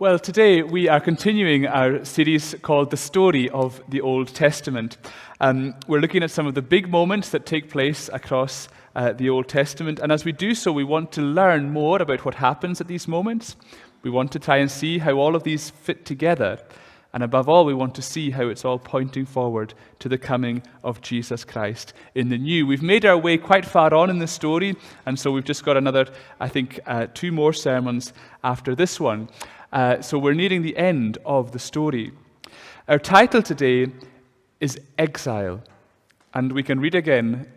Well, today we are continuing our series called The Story of the Old Testament. We're looking at some of the big moments that take place across the Old Testament, and as we do so, we want to learn more about what happens at these moments. We want to try and see how all of these fit together, and above all, we want to see how it's all pointing forward to the coming of Jesus Christ in the new. We've made our way quite far on in the story, and so we've just got another, 2 more sermons after this one. So we're nearing the end of the story. Our title today is Exile, and we can read again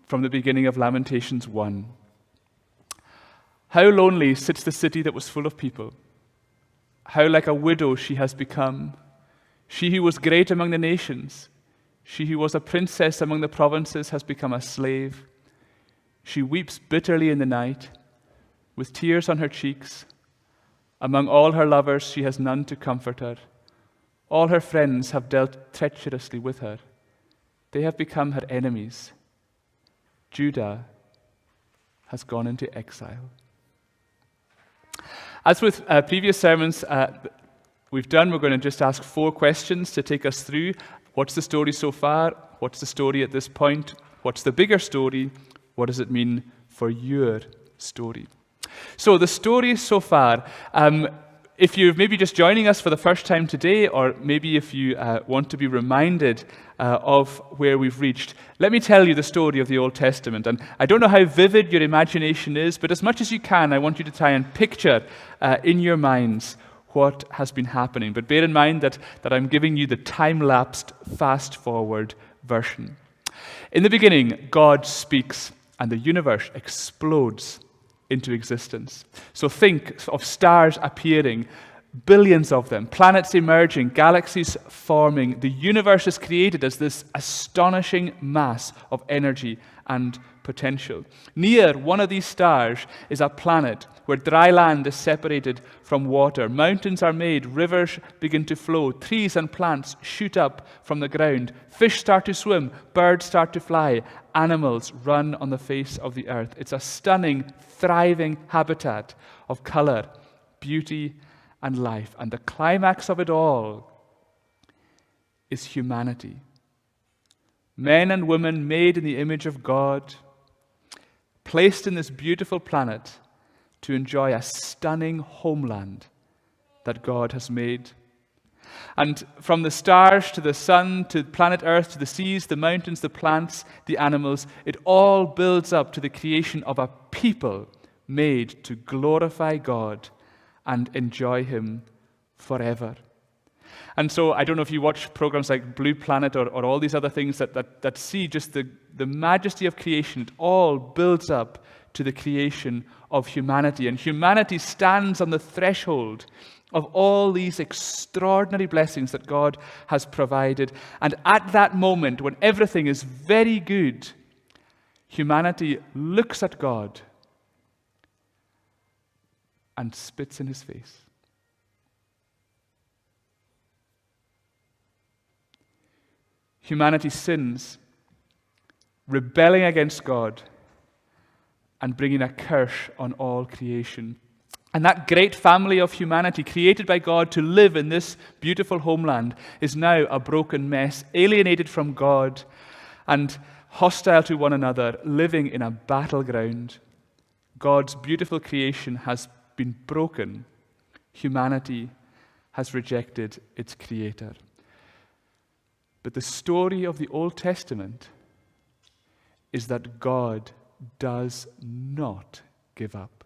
from the beginning of Lamentations 1. How lonely sits the city that was full of people. How like a widow she has become. She who was great among the nations, she who was a princess among the provinces has become a slave. She weeps bitterly in the night, with tears on her cheeks. Among all her lovers, she has none to comfort her. All her friends have dealt treacherously with her. They have become her enemies. Judah has gone into exile. As with previous sermons we've done, we're going to just ask 4 questions to take us through. What's the story so far? What's the story at this point? What's the bigger story? What does it mean for your story? So the story so far, if you're maybe just joining us for the first time today, or maybe if you want to be reminded of where we've reached, let me tell you the story of the Old Testament. And I don't know how vivid your imagination is, but as much as you can, I want you to try and picture in your minds what has been happening. But bear in mind that I'm giving you the time-lapsed, fast-forward version. In the beginning, God speaks, and the universe explodes into existence. So think of stars appearing, billions of them, planets emerging, galaxies forming. The universe is created as this astonishing mass of energy and potential. Near one of these stars is a planet where dry land is separated from water. Mountains are made, rivers begin to flow, trees and plants shoot up from the ground, fish start to swim, birds start to fly, animals run on the face of the earth. It's a stunning, thriving habitat of color, beauty, and life. And the climax of it all is humanity. Men and women made in the image of God, placed in this beautiful planet to enjoy a stunning homeland that God has made. And from the stars to the sun, to planet Earth, to the seas, the mountains, the plants, the animals, it all builds up to the creation of a people made to glorify God and enjoy Him forever. And so I don't know if you watch programs like Blue Planet or all these other things that see just the majesty of creation. It all builds up to the creation of humanity. And humanity stands on the threshold of all these extraordinary blessings that God has provided. And at that moment, when everything is very good, humanity looks at God and spits in His face. Humanity sins, rebelling against God and bringing a curse on all creation. And that great family of humanity, created by God to live in this beautiful homeland, is now a broken mess, alienated from God and hostile to one another, living in a battleground. God's beautiful creation has been broken. Humanity has rejected its Creator. But the story of the Old Testament is that God does not give up.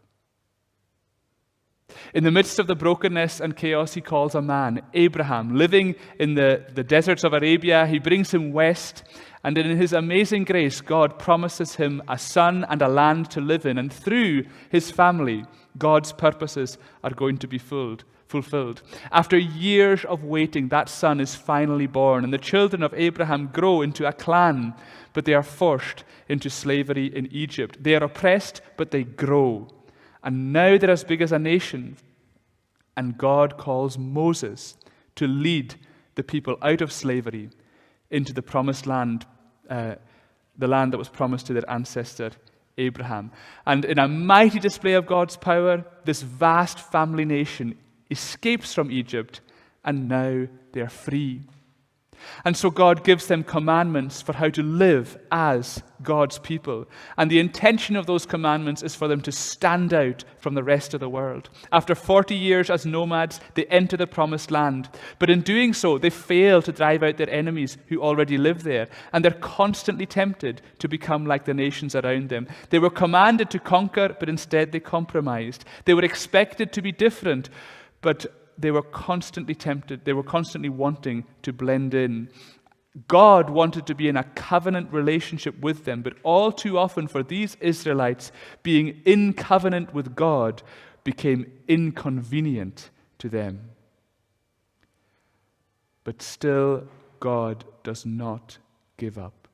In the midst of the brokenness and chaos, He calls a man, Abraham, living in the deserts of Arabia. He brings him west, and in His amazing grace, God promises him a son and a land to live in. And through his family, God's purposes are going to be fulfilled. After years of waiting, that son is finally born, and the children of Abraham grow into a clan, but they are forced into slavery in Egypt. They are oppressed, but they grow. And now they're as big as a nation. And God calls Moses to lead the people out of slavery into the promised land, the land that was promised to their ancestor Abraham. And in a mighty display of God's power, this vast family nation, escapes from Egypt, and now they are free. And so God gives them commandments for how to live as God's people. And the intention of those commandments is for them to stand out from the rest of the world. After 40 years as nomads, they enter the promised land. But in doing so, they fail to drive out their enemies who already live there. And they're constantly tempted to become like the nations around them. They were commanded to conquer, but instead they compromised. They were expected to be different, but they were constantly tempted. They were constantly wanting to blend in. God wanted to be in a covenant relationship with them, but all too often for these Israelites, being in covenant with God became inconvenient to them. But still, God does not give up.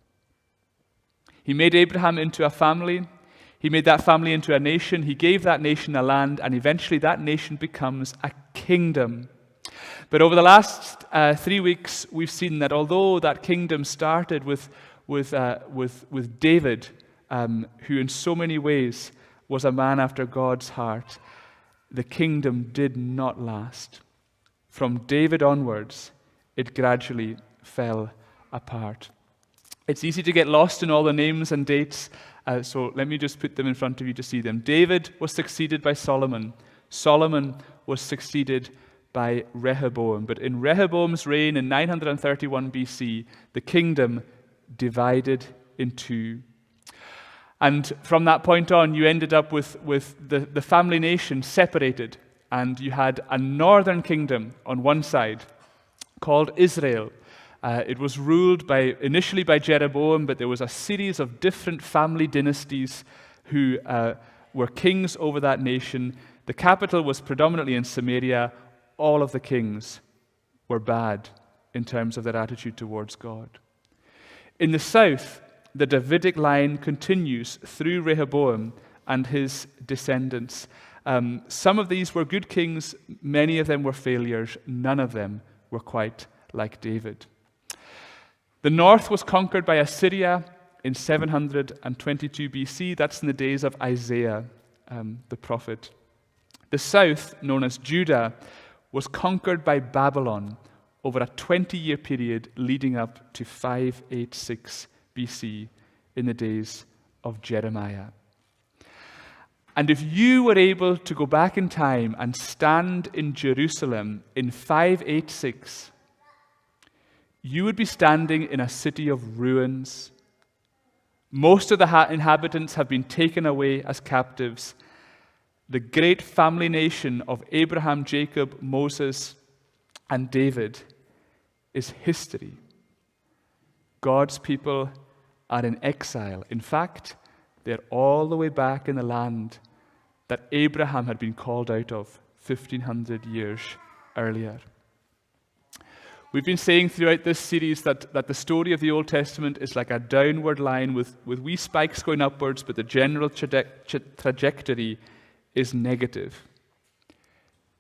He made Abraham into a family. He made that family into a nation. He gave that nation a land, and eventually that nation becomes a kingdom. But over the last 3 weeks, we've seen that although that kingdom started with David, who in so many ways was a man after God's heart, the kingdom did not last. From David onwards, it gradually fell apart. It's easy to get lost in all the names and dates, so let me just put them in front of you to see them. David was succeeded by Solomon. Solomon was succeeded by Rehoboam. But in Rehoboam's reign in 931 BC, the kingdom divided in two. And from that point on, you ended up with the family nation separated. And you had a northern kingdom on one side called Israel. It was ruled initially by Jeroboam, but there was a series of different family dynasties who were kings over that nation. The capital was predominantly in Samaria. All of the kings were bad in terms of their attitude towards God. In the south, the Davidic line continues through Rehoboam and his descendants. Some of these were good kings, many of them were failures, none of them were quite like David. The north was conquered by Assyria in 722 BC. That's in the days of Isaiah, the prophet. The south, known as Judah, was conquered by Babylon over a 20-year period leading up to 586 BC in the days of Jeremiah. And if you were able to go back in time and stand in Jerusalem in 586, you would be standing in a city of ruins. Most of the inhabitants have been taken away as captives. The great family nation of Abraham, Jacob, Moses, and David is history. God's people are in exile. In fact, they're all the way back in the land that Abraham had been called out of 1,500 years earlier. We've been saying throughout this series that the story of the Old Testament is like a downward line with wee spikes going upwards, but the general trajectory is negative.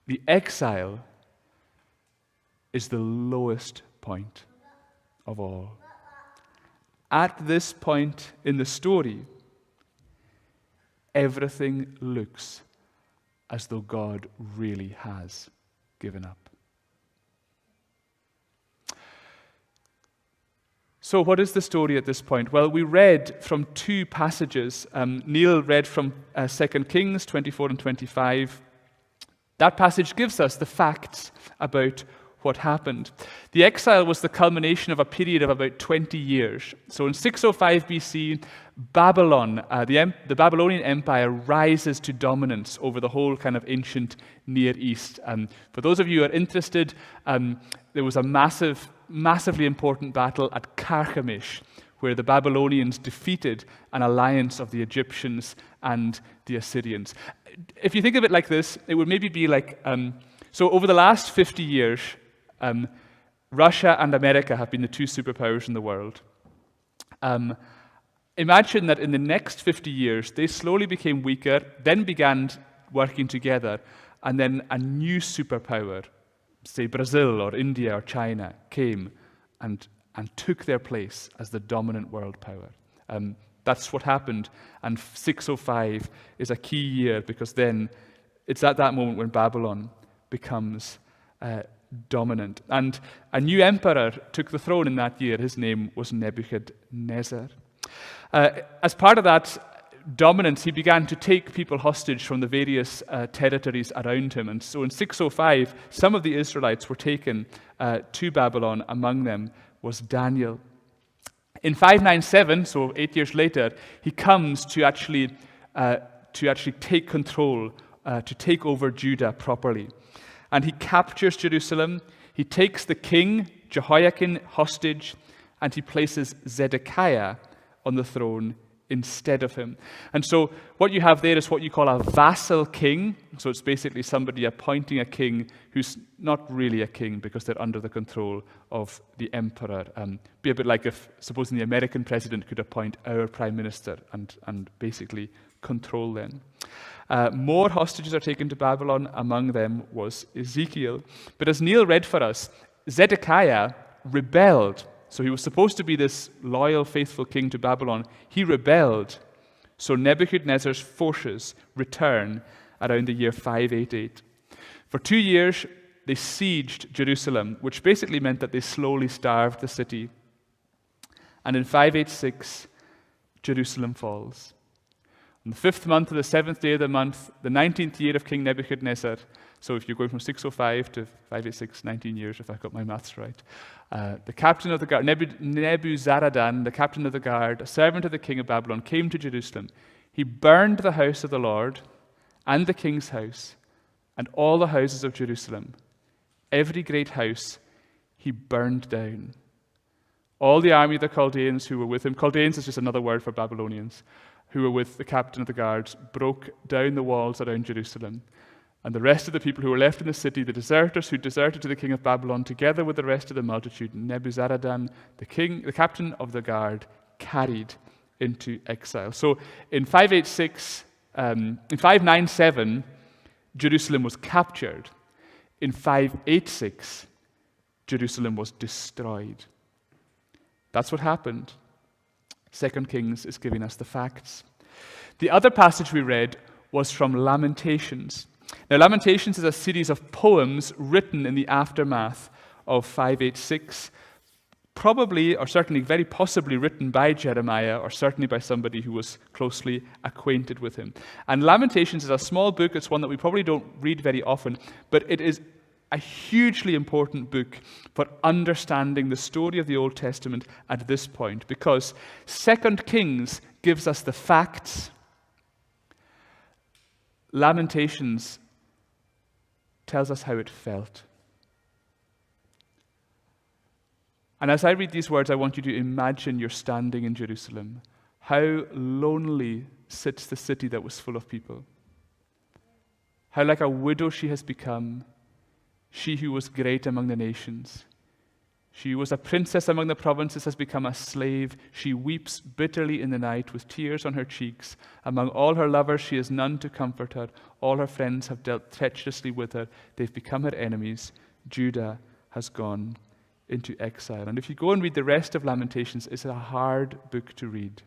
The exile is the lowest point of all. At this point in the story, everything looks as though God really has given up. So what is the story at this point? Well, we read from two passages. Neil read from 2 Kings 24 and 25. That passage gives us the facts about what happened. The exile was the culmination of a period of about 20 years. So in 605 BC, Babylon, the Babylonian Empire, rises to dominance over the whole kind of ancient Near East. For those of you who are interested, there was a massively important battle at Carchemish, where the Babylonians defeated an alliance of the Egyptians and the Assyrians. If you think of it like this, it would maybe be like, so over the last 50 years, Russia and America have been the two superpowers in the world. Imagine that in the next 50 years, they slowly became weaker, then began working together, and then a new superpower, say Brazil or India or China, came and took their place as the dominant world power. That's what happened, and 605 is a key year because then it's at that moment when Babylon becomes dominant. And a new emperor took the throne in that year. His name was Nebuchadnezzar. As part of that dominance, he began to take people hostage from the various territories around him. And so in 605, some of the Israelites were taken to Babylon. Among them was Daniel. In 597, so 8 years later, he comes to actually take control, to take over Judah properly. And he captures Jerusalem. He takes the king, Jehoiakim, hostage, and he places Zedekiah on the throne instead of him. And so what you have there is what you call a vassal king. So it's basically somebody appointing a king who's not really a king because they're under the control of the emperor. Be a bit like if, supposing the American president could appoint our prime minister and basically control them. More hostages are taken to Babylon. Among them was Ezekiel. But as Neil read for us, Zedekiah rebelled. So he was supposed to be this loyal, faithful king to Babylon. He rebelled. So Nebuchadnezzar's forces return around the year 588. For 2 years, they sieged Jerusalem, which basically meant that they slowly starved the city. And in 586, Jerusalem falls. On the 5th month of the 7th day of the month, the 19th year of King Nebuchadnezzar, so if you're going from 605 to 586, 19 years, if I got my maths right, the captain of the guard, Nebuzaradan, the captain of the guard, a servant of the king of Babylon, came to Jerusalem. He burned the house of the Lord and the king's house and all the houses of Jerusalem. Every great house he burned down. All the army of the Chaldeans who were with him, Chaldeans is just another word for Babylonians, who were with the captain of the guards, broke down the walls around Jerusalem. And the rest of the people who were left in the city, the deserters who deserted to the king of Babylon, together with the rest of the multitude, Nebuzaradan, the captain of the guard, carried into exile. So in 597, Jerusalem was captured. In 586, Jerusalem was destroyed. That's what happened. 2 Kings is giving us the facts. The other passage we read was from Lamentations. Now, Lamentations is a series of poems written in the aftermath of 586, probably, or certainly very possibly written by Jeremiah, or certainly by somebody who was closely acquainted with him. And Lamentations is a small book. It's one that we probably don't read very often, but it is a hugely important book for understanding the story of the Old Testament at this point, because 2 Kings gives us the facts. Lamentations tells us how it felt. And as I read these words, I want you to imagine you're standing in Jerusalem. How lonely sits the city that was full of people. How like a widow she has become, she who was great among the nations. She who was a princess among the provinces has become a slave. She weeps bitterly in the night with tears on her cheeks. Among all her lovers she has none to comfort her. All her friends have dealt treacherously with her. They've become her enemies. Judah has gone into exile. And if you go and read the rest of Lamentations, it's a hard book to read.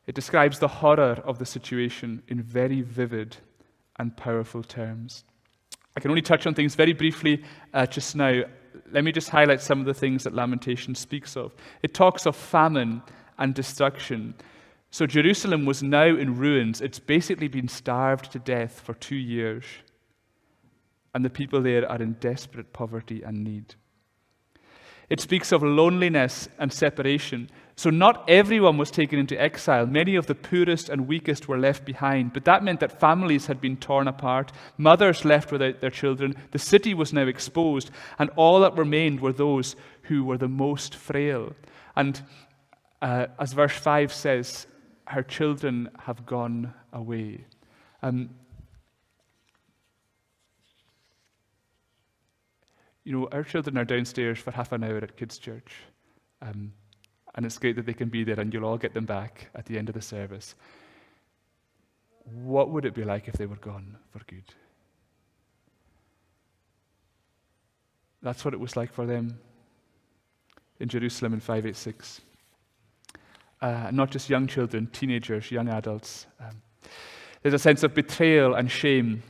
It describes the horror of the situation in very vivid and powerful terms. I can only touch on things very briefly just now. Let me just highlight some of the things that Lamentation speaks of. It talks of famine and destruction. So Jerusalem was now in ruins. It's basically been starved to death for 2 years. And the people there are in desperate poverty and need. It speaks of loneliness and separation. So not everyone was taken into exile. Many of the poorest and weakest were left behind. But that meant that families had been torn apart, mothers left without their children. The city was now exposed, and all that remained were those who were the most frail. And as verse 5 says, her children have gone away. Our children are downstairs for half an hour at kids' church. And it's great that they can be there, and you'll all get them back at the end of the service. What would it be like if they were gone for good? That's what it was like for them in Jerusalem in 586. Not just young children, teenagers, young adults. There's a sense of betrayal and shame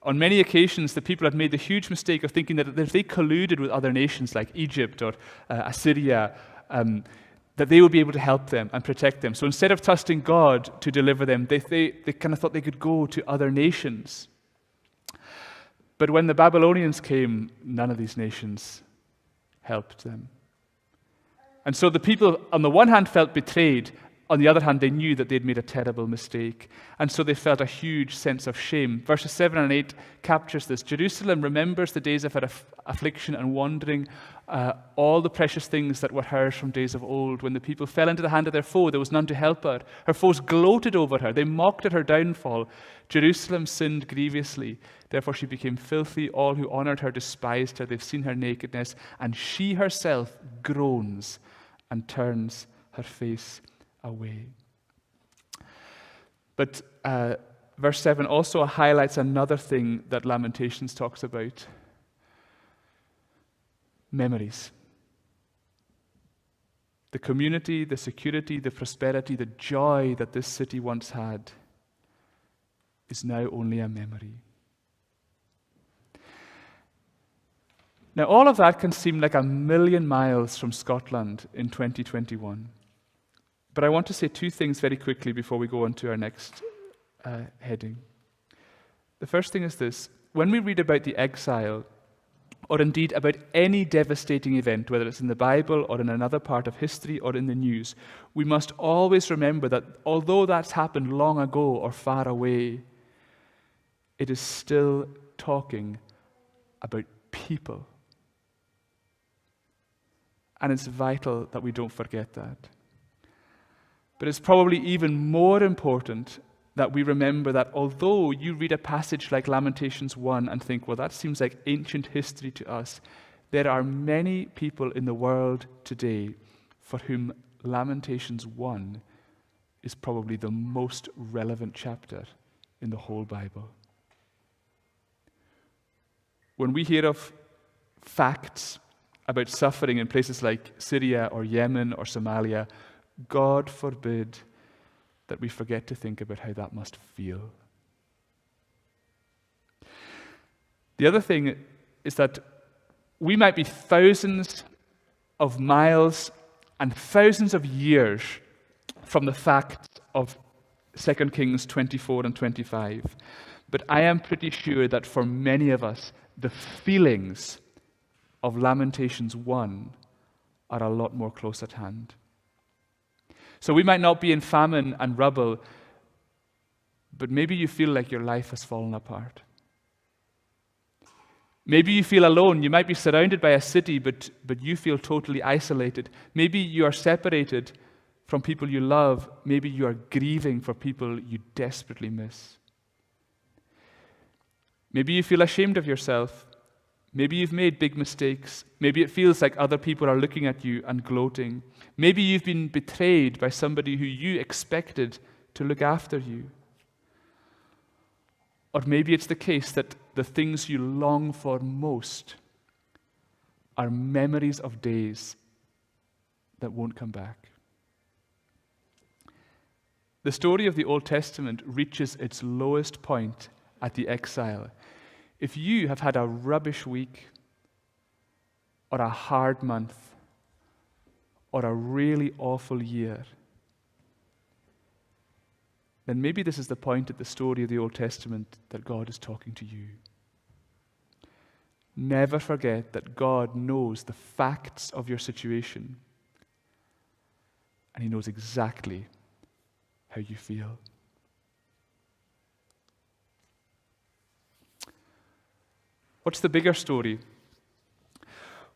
On many occasions, the people had made the huge mistake of thinking that if they colluded with other nations like Egypt or Assyria, that they would be able to help them and protect them. So instead of trusting God to deliver them, they kind of thought they could go to other nations. But when the Babylonians came, none of these nations helped them. And so the people, on the one hand, felt betrayed. On the other hand, they knew that they'd made a terrible mistake. And so they felt a huge sense of shame. Verses 7 and 8 captures this. Jerusalem remembers the days of her affliction and wandering, all the precious things that were hers from days of old. When the people fell into the hand of their foe, there was none to help her. Her foes gloated over her. They mocked at her downfall. Jerusalem sinned grievously. Therefore she became filthy. All who honored her despised her. They've seen her nakedness. And she herself groans and turns her face away. But verse 7 also highlights another thing that Lamentations talks about. Memories. The community, the security, the prosperity, the joy that this city once had is now only a memory. Now, all of that can seem like a million miles from Scotland in 2021. But I want to say two things very quickly before we go on to our next heading. The first thing is this. When we read about the exile, or indeed about any devastating event, whether it's in the Bible or in another part of history or in the news, we must always remember that although that's happened long ago or far away, it is still talking about people. And it's vital that we don't forget that. But it's probably even more important that we remember that although you read a passage like Lamentations 1 and think, well, that seems like ancient history to us, there are many people in the world today for whom Lamentations 1 is probably the most relevant chapter in the whole Bible. When we hear of facts about suffering in places like Syria or Yemen or Somalia, God forbid that we forget to think about how that must feel. The other thing is that we might be thousands of miles and thousands of years from the facts of 2 Kings 24 and 25, but I am pretty sure that for many of us, the feelings of Lamentations 1 are a lot more close at hand. So we might not be in famine and rubble, but maybe you feel like your life has fallen apart. Maybe you feel alone. You might be surrounded by a city, but you feel totally isolated. Maybe you are separated from people you love. Maybe you are grieving for people you desperately miss. Maybe you feel ashamed of yourself. Maybe you've made big mistakes. Maybe it feels like other people are looking at you and gloating. Maybe you've been betrayed by somebody who you expected to look after you. Or maybe it's the case that the things you long for most are memories of days that won't come back. The story of the Old Testament reaches its lowest point at the exile. If you have had a rubbish week, or a hard month, or a really awful year, then maybe this is the point at the story of the Old Testament that God is talking to you. Never forget that God knows the facts of your situation, and He knows exactly how you feel. What's the bigger story?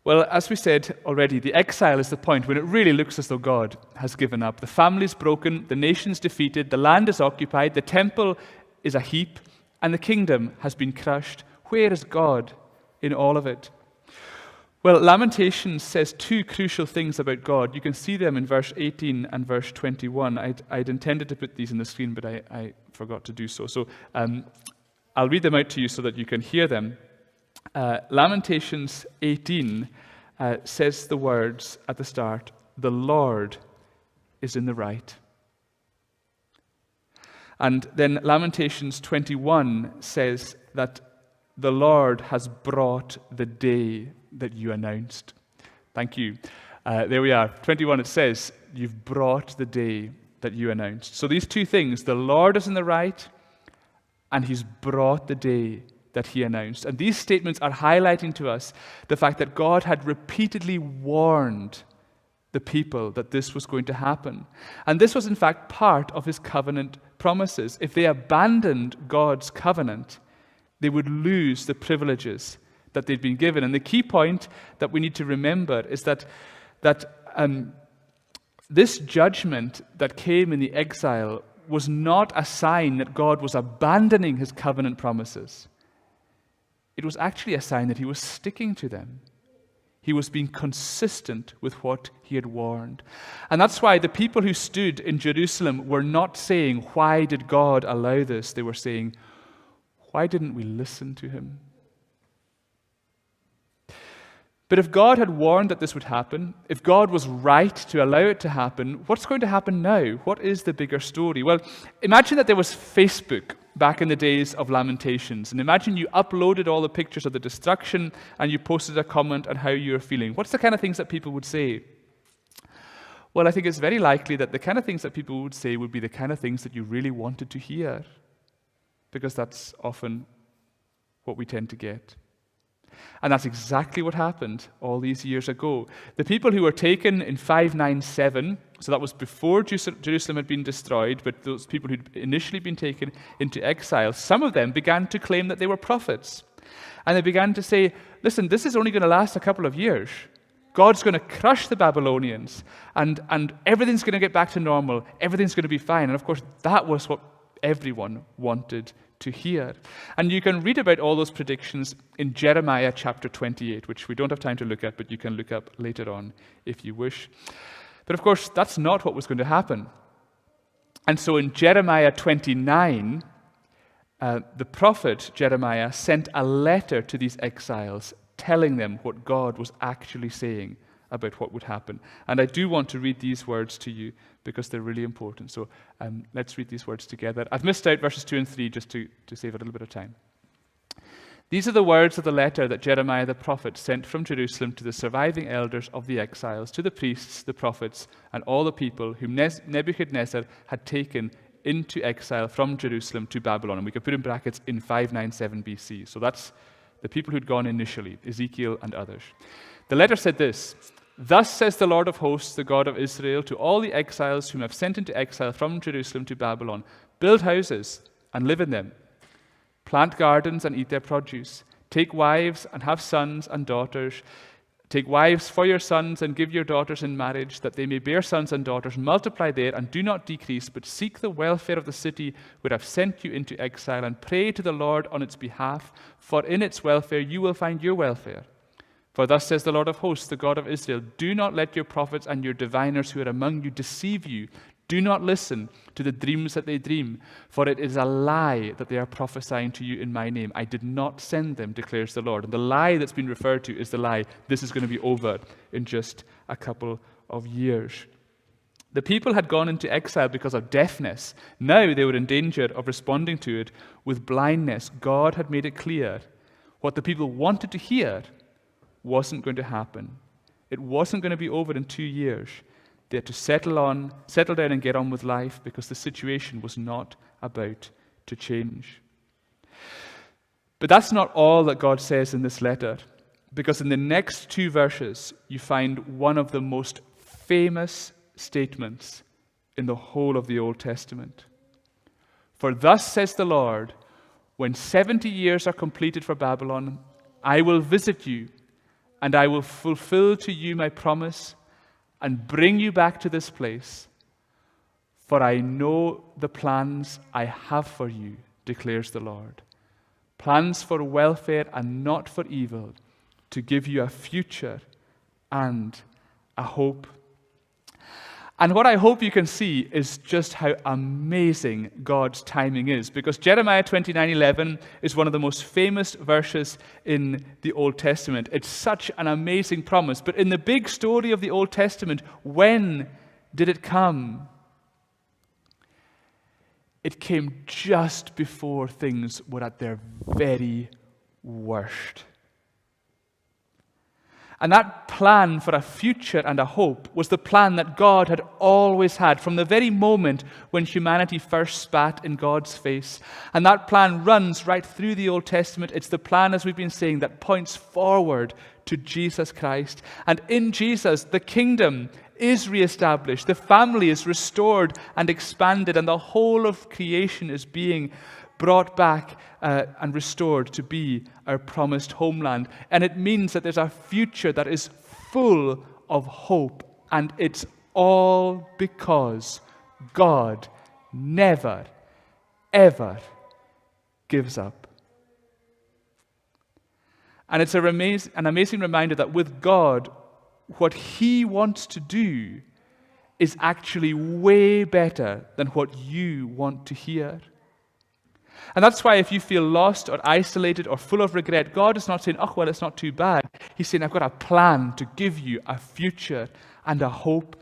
Well, as we said already, the exile is the point when it really looks as though God has given up. The family's broken, the nation's defeated, the land is occupied, the temple is a heap, and the kingdom has been crushed. Where is God in all of it? Well, Lamentations says two crucial things about God. You can see them in verse 18 and verse 21. I'd intended to put these on the screen, but I forgot to do so. So I'll read them out to you so that you can hear them. Lamentations 18 says the words at the start, "The Lord is in the right." And then Lamentations 21 says that the Lord has brought the day that you announced. Thank you. There we are. 21, it says, you've brought the day that you announced. So these two things, the Lord is in the right, and he's brought the day that he announced. And these statements are highlighting to us the fact that God had repeatedly warned the people that this was going to happen. And this was in fact part of his covenant promises. If they abandoned God's covenant, they would lose the privileges that they'd been given. And the key point that we need to remember is that this judgment that came in the exile was not a sign that God was abandoning his covenant promises. It was actually a sign that he was sticking to them. He was being consistent with what he had warned. And that's why the people who stood in Jerusalem were not saying, why did God allow this? They were saying, why didn't we listen to him? But if God had warned that this would happen, if God was right to allow it to happen, what's going to happen now? What is the bigger story? Well, imagine that there was Facebook back in the days of Lamentations, and imagine you uploaded all the pictures of the destruction and you posted a comment on how you were feeling. What's the kind of things that people would say? Well, I think it's very likely that the kind of things that people would say would be the kind of things that you really wanted to hear, because that's often what we tend to get. And that's exactly what happened all these years ago. The people who were taken in 597, so that was before Jerusalem had been destroyed, but those people who'd initially been taken into exile, some of them began to claim that they were prophets. And they began to say, listen, this is only going to last a couple of years. God's going to crush the Babylonians, and everything's going to get back to normal. Everything's going to be fine. And of course, that was what everyone wanted to hear. And you can read about all those predictions in Jeremiah chapter 28, which we don't have time to look at, but you can look up later on if you wish. But of course, that's not what was going to happen. And so in Jeremiah 29, the prophet Jeremiah sent a letter to these exiles telling them what God was actually saying about what would happen. And I do want to read these words to you because they're really important. So let's read these words together. I've missed out verses 2 and 3 just to save a little bit of time. These are the words of the letter that Jeremiah the prophet sent from Jerusalem to the surviving elders of the exiles, to the priests, the prophets, and all the people whom Nebuchadnezzar had taken into exile from Jerusalem to Babylon. And we can put in brackets in 597 BC. So that's the people who'd gone initially, Ezekiel and others. The letter said this: Thus says the Lord of hosts, the God of Israel, to all the exiles whom I have sent into exile from Jerusalem to Babylon, build houses and live in them. Plant gardens and eat their produce. Take wives and have sons and daughters. Take wives for your sons and give your daughters in marriage, that they may bear sons and daughters. Multiply there and do not decrease, but seek the welfare of the city where I have sent you into exile, and pray to the Lord on its behalf, for in its welfare you will find your welfare. For thus says the Lord of hosts, the God of Israel, do not let your prophets and your diviners who are among you deceive you. Do not listen to the dreams that they dream, for it is a lie that they are prophesying to you in my name. I did not send them, declares the Lord. And the lie that's been referred to is the lie, this is going to be over in just a couple of years. The people had gone into exile because of deafness. Now they were in danger of responding to it with blindness. God had made it clear what the people wanted to hear wasn't going to happen. It wasn't going to be over in 2 years. They had to settle down and get on with life because the situation was not about to change. But that's not all that God says in this letter, because in the next 2 verses, you find one of the most famous statements in the whole of the Old Testament. For thus says the Lord, when 70 years are completed for Babylon, I will visit you, and I will fulfill to you my promise and bring you back to this place. For I know the plans I have for you, declares the Lord. Plans for welfare and not for evil, to give you a future and a hope. And what I hope you can see is just how amazing God's timing is, because Jeremiah 29:11 is one of the most famous verses in the Old Testament. It's such an amazing promise. But in the big story of the Old Testament, when did it come? It came just before things were at their very worst. And that plan for a future and a hope was the plan that God had always had from the very moment when humanity first spat in God's face. And that plan runs right through the Old Testament. It's the plan, as we've been saying, that points forward to Jesus Christ. And in Jesus, the kingdom is reestablished, the family is restored and expanded, and the whole of creation is being brought back and restored to be our promised homeland. And it means that there's a future that is full of hope, and it's all because God never, ever gives up. And it's an amazing reminder that with God, what He wants to do is actually way better than what you want to hear. And that's why if you feel lost or isolated or full of regret, God is not saying, oh, well, it's not too bad. He's saying, I've got a plan to give you a future and a hope.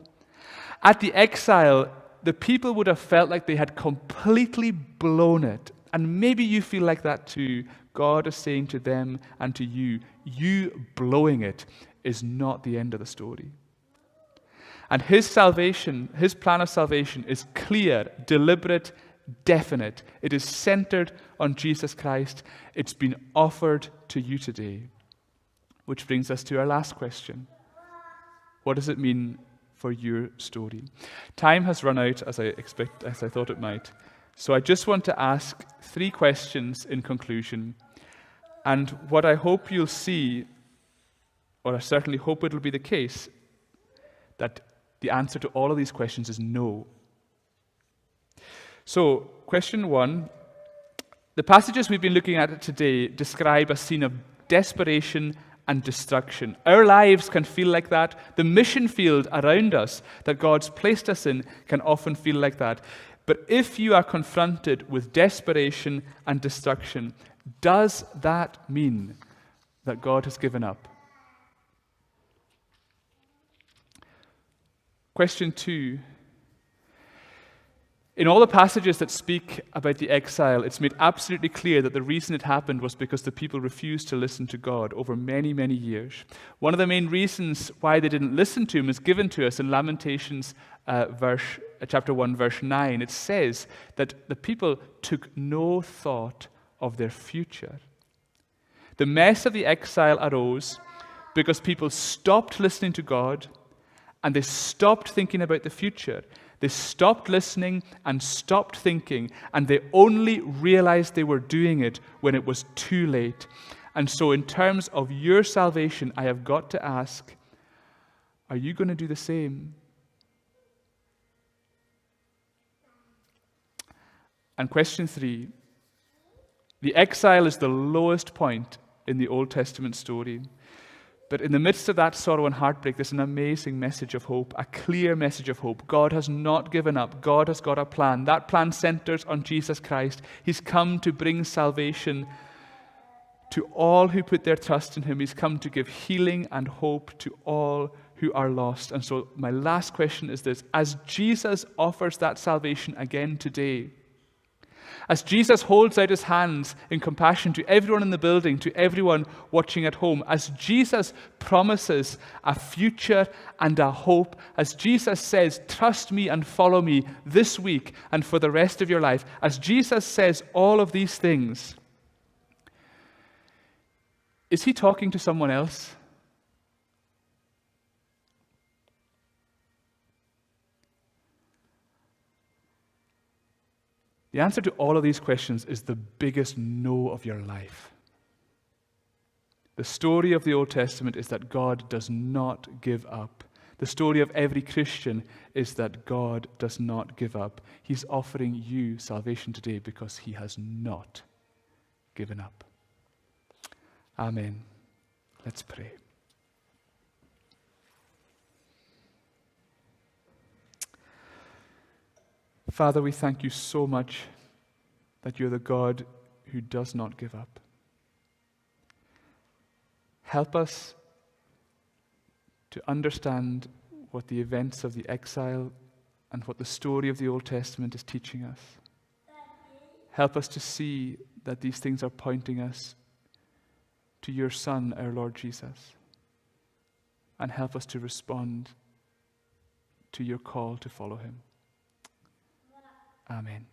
At the exile, the people would have felt like they had completely blown it. And maybe you feel like that too. God is saying to them and to you, you blowing it is not the end of the story. And His salvation, His plan of salvation is clear, deliberate, definite. It is centered on Jesus Christ. It's been offered to you today. Which brings us to our last question. What does it mean for your story? Time has run out as I thought it might. So I just want to ask 3 questions in conclusion. And what I hope you'll see, or I certainly hope it'll be the case, that the answer to all of these questions is no. So, question 1, the passages we've been looking at today describe a scene of desperation and destruction. Our lives can feel like that. The mission field around us that God's placed us in can often feel like that. But if you are confronted with desperation and destruction, does that mean that God has given up? Question 2. In all the passages that speak about the exile, it's made absolutely clear that the reason it happened was because the people refused to listen to God over many, many years. One of the main reasons why they didn't listen to Him is given to us in Lamentations chapter 1, verse 9. It says that the people took no thought of their future. The mess of the exile arose because people stopped listening to God and they stopped thinking about the future. They stopped listening and stopped thinking, and they only realized they were doing it when it was too late. And so in terms of your salvation, I have got to ask, are you going to do the same? And question 3, the exile is the lowest point in the Old Testament story. But in the midst of that sorrow and heartbreak, there's an amazing message of hope, a clear message of hope. God has not given up. God has got a plan. That plan centers on Jesus Christ. He's come to bring salvation to all who put their trust in Him. He's come to give healing and hope to all who are lost. And so my last question is this. As Jesus offers that salvation again today, as Jesus holds out His hands in compassion to everyone in the building, to everyone watching at home, as Jesus promises a future and a hope, as Jesus says, trust me and follow me this week and for the rest of your life, as Jesus says all of these things, is He talking to someone else? The answer to all of these questions is the biggest no of your life. The story of the Old Testament is that God does not give up. The story of every Christian is that God does not give up. He's offering you salvation today because He has not given up. Amen. Let's pray. Father, we thank You so much that You're the God who does not give up. Help us to understand what the events of the exile and what the story of the Old Testament is teaching us. Help us to see that these things are pointing us to your Son, our Lord Jesus, and help us to respond to your call to follow him. Amen.